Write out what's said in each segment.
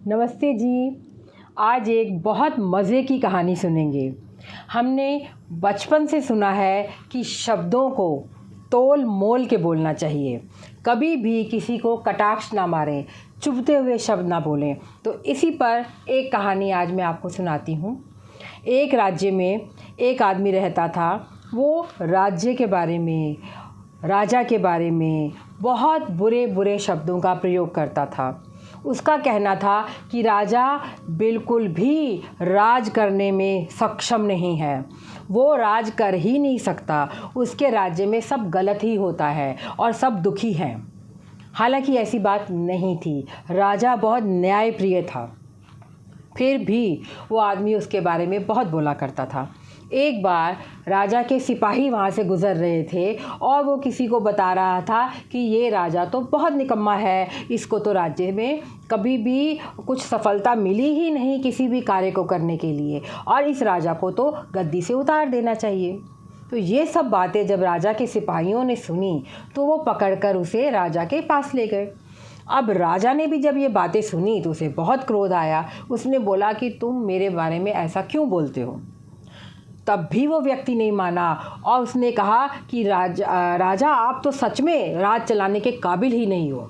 नमस्ते जी। आज एक बहुत मज़े की कहानी सुनेंगे। हमने बचपन से सुना है कि शब्दों को तोल मोल के बोलना चाहिए। कभी भी किसी को कटाक्ष ना मारें, चुभते हुए शब्द ना बोलें। तो इसी पर एक कहानी आज मैं आपको सुनाती हूँ। एक राज्य में एक आदमी रहता था। वो राज्य के बारे में, राजा के बारे में बहुत बुरे बुरे शब्दों का प्रयोग करता था। उसका कहना था कि राजा बिल्कुल भी राज करने में सक्षम नहीं है, वो राज कर ही नहीं सकता। उसके राज्य में सब गलत ही होता है और सब दुखी हैं। हालांकि ऐसी बात नहीं थी। राजा बहुत न्यायप्रिय था, फिर भी वो आदमी उसके बारे में बहुत बोला करता था। एक बार राजा के सिपाही वहाँ से गुज़र रहे थे और वो किसी को बता रहा था कि ये राजा तो बहुत निकम्मा है, इसको तो राज्य में कभी भी कुछ सफलता मिली ही नहीं किसी भी कार्य को करने के लिए, और इस राजा को तो गद्दी से उतार देना चाहिए। तो ये सब बातें जब राजा के सिपाहियों ने सुनी तो वो पकड़कर उसे राजा के पास ले गए। अब राजा ने भी जब ये बातें सुनी तो उसे बहुत क्रोध आया। उसने बोला कि तुम मेरे बारे में ऐसा क्यों बोलते हो। तब भी वो व्यक्ति नहीं माना और उसने कहा कि राजा आप तो सच में राज चलाने के काबिल ही नहीं हो।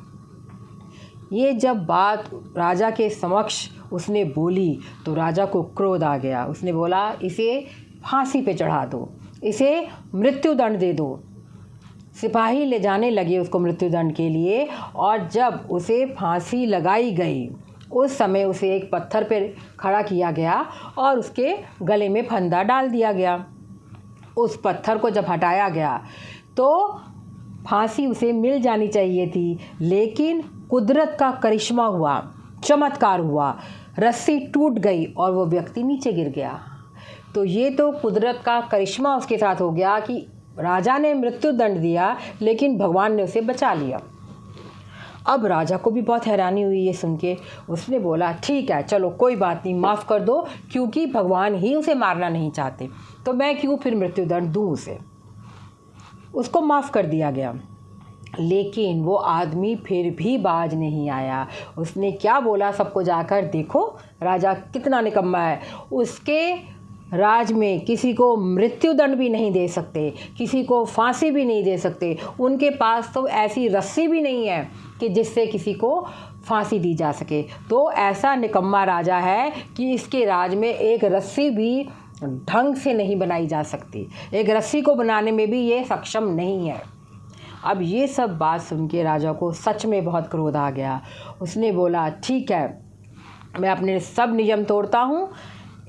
ये जब बात राजा के समक्ष उसने बोली तो राजा को क्रोध आ गया। उसने बोला इसे फांसी पे चढ़ा दो, इसे मृत्युदंड दे दो। सिपाही ले जाने लगे उसको मृत्युदंड के लिए, और जब उसे फांसी लगाई गई उस समय उसे एक पत्थर पर खड़ा किया गया और उसके गले में फंदा डाल दिया गया। उस पत्थर को जब हटाया गया तो फांसी उसे मिल जानी चाहिए थी, लेकिन कुदरत का करिश्मा हुआ, चमत्कार हुआ, रस्सी टूट गई और वो व्यक्ति नीचे गिर गया। तो ये तो कुदरत का करिश्मा उसके साथ हो गया कि राजा ने मृत्युदंड दिया लेकिन भगवान ने उसे बचा लिया। अब राजा को भी बहुत हैरानी हुई ये सुन के। उसने बोला ठीक है, चलो कोई बात नहीं, माफ़ कर दो, क्योंकि भगवान ही उसे मारना नहीं चाहते तो मैं क्यों फिर मृत्युदंड दूँ उसे। उसको माफ़ कर दिया गया। लेकिन वो आदमी फिर भी बाज नहीं आया। उसने क्या बोला सबको जाकर, देखो राजा कितना निकम्मा है, उसके राज में किसी को मृत्युदंड भी नहीं दे सकते, किसी को फांसी भी नहीं दे सकते, उनके पास तो ऐसी रस्सी भी नहीं है कि जिससे किसी को फांसी दी जा सके। तो ऐसा निकम्मा राजा है कि इसके राज में एक रस्सी भी ढंग से नहीं बनाई जा सकती, एक रस्सी को बनाने में भी ये सक्षम नहीं है। अब ये सब बात सुन के राजा को सच में बहुत क्रोध आ गया। उसने बोला ठीक है, मैं अपने सब नियम तोड़ता हूँ।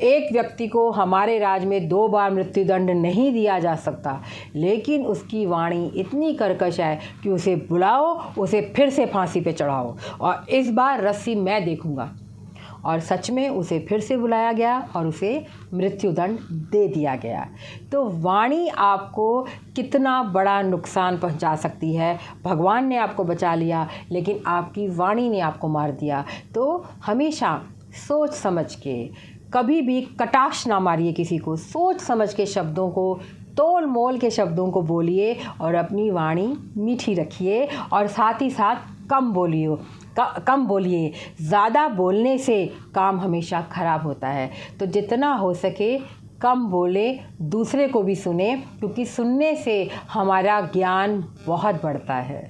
एक व्यक्ति को हमारे राज में 2 बार मृत्युदंड नहीं दिया जा सकता, लेकिन उसकी वाणी इतनी कर्कश है कि उसे बुलाओ, उसे फिर से फांसी पे चढ़ाओ और इस बार रस्सी मैं देखूंगा। और सच में उसे फिर से बुलाया गया और उसे मृत्युदंड दे दिया गया। तो वाणी आपको कितना बड़ा नुकसान पहुंचा सकती है। भगवान ने आपको बचा लिया लेकिन आपकी वाणी ने आपको मार दिया। तो हमेशा सोच समझ के, कभी भी कटाक्ष ना मारिए किसी को, सोच समझ के शब्दों को, तोल मोल के शब्दों को बोलिए और अपनी वाणी मीठी रखिए, और साथ ही साथ कम बोलिए। ज़्यादा बोलने से काम हमेशा ख़राब होता है। तो जितना हो सके कम बोले, दूसरे को भी सुने, क्योंकि सुनने से हमारा ज्ञान बहुत बढ़ता है।